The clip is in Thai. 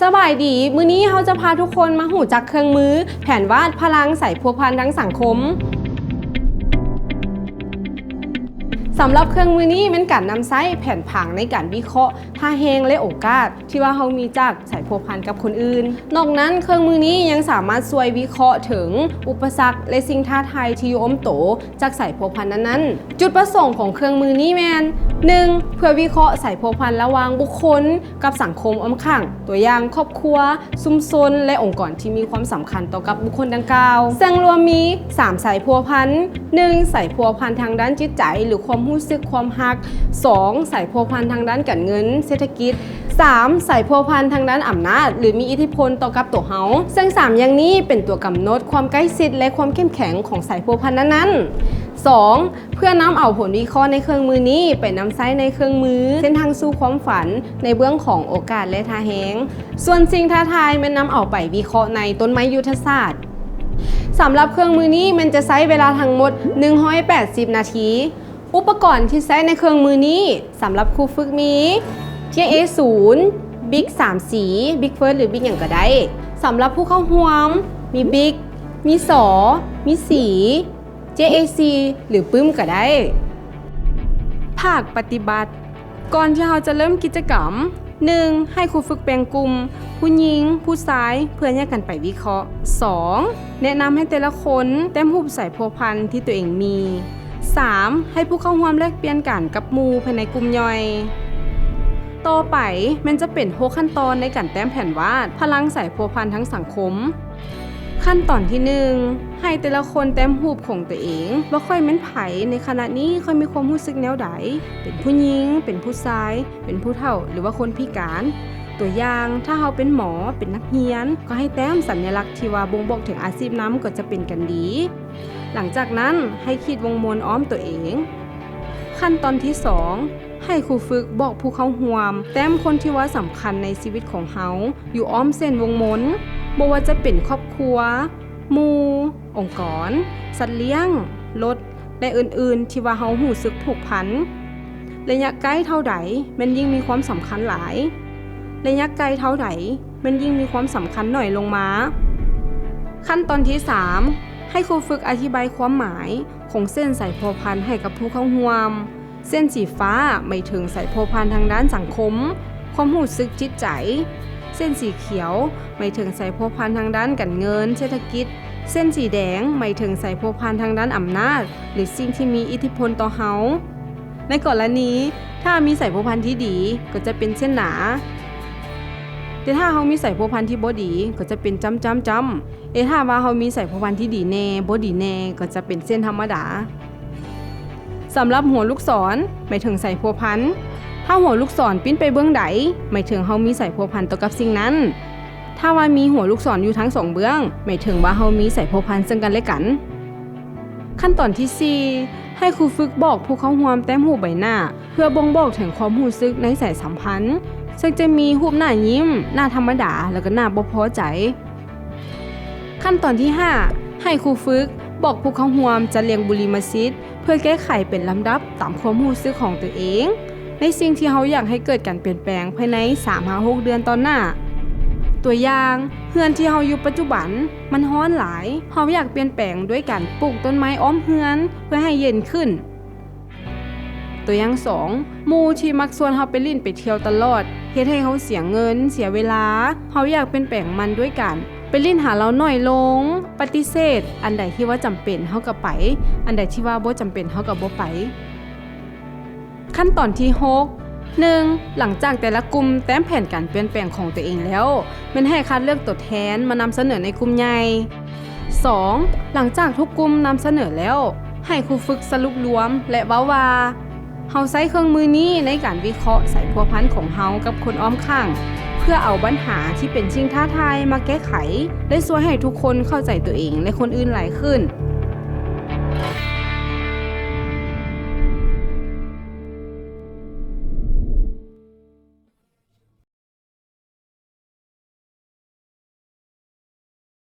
สบายดีมื้อนี้เราจะพาทุกคนมาหูจักเครื่องมือแผนวาดพลังใส่พัวพันทั้งสังคมสำหรับเครื่องมือนี้เป็นการนำใช้แผนผังในการวิเคราะห์ท่าแหงและโอกาสที่ว่าเขามีจากสายพัวพันกับคนอื่นนอกนั้นเครื่องมือนี้ยังสามารถช่วยวิเคราะห์ถึงอุปสรรคและสิ่งท้าทายที่อยู่อ้อมโตจากสายพัวพันนั้นๆจุดประสงค์ของเครื่องมือนี้แมน 1. เพื่อวิเคราะห์สายพัวพันระหว่างบุคคลกับสังคมอ้อมข้างตัวอย่างครอบครัวชุมชนและองค์กรที่มีความสำคัญต่อกับบุคคลดังกล่าวซึ่งรวมมี3สายพัวพัน 1. สายพัวพันทางด้านจิตใจหรือความรู้สึกความฮัก 2. สายพัวพันทางด้านการเงินเศรษฐกิจ 3. สายพัวพันทางด้านอำนาจหรือมีอิทธิพลต่อกับตัวเฮาซึ่ง3อย่างนี้เป็นตัวกำหนดความใกล้ชิดและความเข้มแข็งของสายพัวพันนั้นๆ 2. เพื่อนำเอาผลวิเคราะห์ในเครื่องมือนี้ไปนำใช้ในเครื่องมือเส้นทางสู่ความฝันในเบื้องของโอกาสและท่าแหงส่วนสิ่งท้าทายมันนำเอาไปวิเคราะห์ในต้นไม้ยุทธศาสตร์สำหรับเครื่องมือนี้มันจะใช้เวลาทั้งหมด180นาทีอุปกรณ์ที่ใช้ในเครื่องมือนี้สำหรับครูฝึกมีเทีย A0 บิ๊ก3สีบิ๊กเฟิร์สหรือบิ๊กอย่างก็ได้สำหรับผู้เข้าร่วมมีบิ๊กมีสอมีสี JAC หรือปึ้มก็ได้ภาคปฏิบัติก่อนที่เราจะเริ่มกิจกรรม 1. ให้ครูฝึกแบ่งกลุ่มผู้หญิงผู้ชายเพื่อแยกกันไปวิเคราะห์ 2. แนะนำให้แต่ละคนแต้มรูปสายพัวพันที่ตัวเองมี 3. ให้ผู้เข้าร่วมแลกเปลี่ยนกันกับหมู่ภายในกลุ่มย่อยต่อไปมันจะเป็น6ขั้นตอนในการแต้มแผนวาดพลังสายพัวพันทั้งสังคมขั้นตอนที่ 1. ให้แต่ละคนแต้มรูปของตัวเองว่าค่อยแม่นไผในขณะนี้ค่อยมีความรู้สึกแนวใดเป็นผู้หญิงเป็นผู้ชายเป็นผู้เฒ่าหรือว่าคนพิการตัวอย่างถ้าเราเป็นหมอเป็นนักเรียนก็ให้แต้มสัญลักษณ์ที่ว่าบ่งบอกถึงอาชีพนั้นก็จะเป็นกันดีหลังจากนั้นให้คิดวงมนอ้อมตัวเองขั้นตอนที่ 2. ให้ครูฝึกบอกผู้เข้าร่วมแต้มคนที่ว่าสำคัญในชีวิตของเขาอยู่อ้อมเส้นวงมนบ่ว่าจะเป็นครอบครัวหมู่องค์กรสัตว์เลี้ยงรถและอื่นๆที่ว่าเฮารู้สึกผูกพันระยะใกล้เท่าใดมันยิ่งมีความสำคัญหลายระยะไกลเท่าใดมันยิ่งมีความสำคัญหน่อยลงมาขั้นตอนที่ 3. ให้ครูฝึกอธิบายความหมายของเส้นสายพัวพันให้กับผู้เข้าร่วมเส้นสีฟ้าหมายถึงสายพัวพันทางด้านสังคมความรู้สึกจิตใจเส้นสีเขียวหมายถึงสายพัวพันทางด้านการเงินเศรษฐกิจเส้นสีแดงหมายถึงสายพัวพันทางด้านอำนาจหรือสิ่งที่มีอิทธิพลต่อเฮาในกรณีถ้ามีสายพัวพันที่ดีก็จะเป็นเส้นหนาแต่ถ้าเฮามีสายพัวพันที่บ่ดีก็จะเป็นจ้ำถ้าว่าเฮามีสายพัวพันที่ดีแน่บ่ดีแน่ก็จะเป็นเส้นธรรมดาสำหรับหัวลูกศรหมายถึงสายพัวพันถ้าหัวลูกศรปิ้นไปเบื้องใดหมายถึงเฮามีสายพัวพันต่อกับสิ่งนั้นถ้าว่ามีหัวลูกศรอยู่ทั้ง2เบื้องหมายถึงว่าเฮามีสายพัวพันซึ่งกันและกันขั้นตอนที่ 4ให้ครูฝึกบอกผู้เข้าร่วมแต้มรูปใบหน้าเพื่อบ่งบอกถึงความรู้สึกในสายสัมพันธ์ซึ่งจะมีรูปหน้ายิ้มหน้าธรรมดาแล้วก็หน้าบ่พอใจขั้นตอนที่ 5ให้ครูฝึกบอกผู้เข้าร่วมจะเรียงบุริมาซิดเพื่อแก้ไขเป็นลำดับตามความรู้สึกของตัวเองในสิ่งที่เขาอยากให้เกิดการเปลี่ยนแปลงภายใน 3-6 เดือนตอนหน้าตัวอย่างเฮือนที่เฮาอยู่ปัจจุบันมันร้อนหลายเฮาอยากเปลี่ยนแปลงด้วยการปลูกต้นไม้อ้อมเฮือนเพื่อให้เย็นขึ้นตัวอย่าง2หมู่ที่มักชวนเฮาไปเล่นไปเที่ยวตลอดเฮ็ดให้เฮาเสียเงินเสียเวลาเฮาอยากเปลี่ยนแปลงมันด้วยกันไปเล่นหาเราหน่อยลงปฏิเสธอันใดที่ว่าจำเป็นเฮาก็ไปอันใดที่ว่าบ่จำเป็นเฮาก็บ่ไปขั้นตอนที่ 6.1 หลังจากแต่ละกลุ่มแต้มแผนการเปลี่ยนแปลงของตัวเองแล้วมันให้คัดเลือกตัวแทนมานำเสนอในกลุ่มใหญ่ 2. หลังจากทุกกลุ่มนำเสนอแล้วให้ครูฝึกสรุปรวมและเว้าว่าเฮาใช้เครื่องมือนี้ในการวิเคราะห์สายพัวพันของเฮากับคนอ้อมข้างเพื่อเอาปัญหาที่เป็นสิ่งท้าทายมาแก้ไขและช่วยให้ทุกคนเข้าใจตัวเองและคนอื่นหลายขึ้น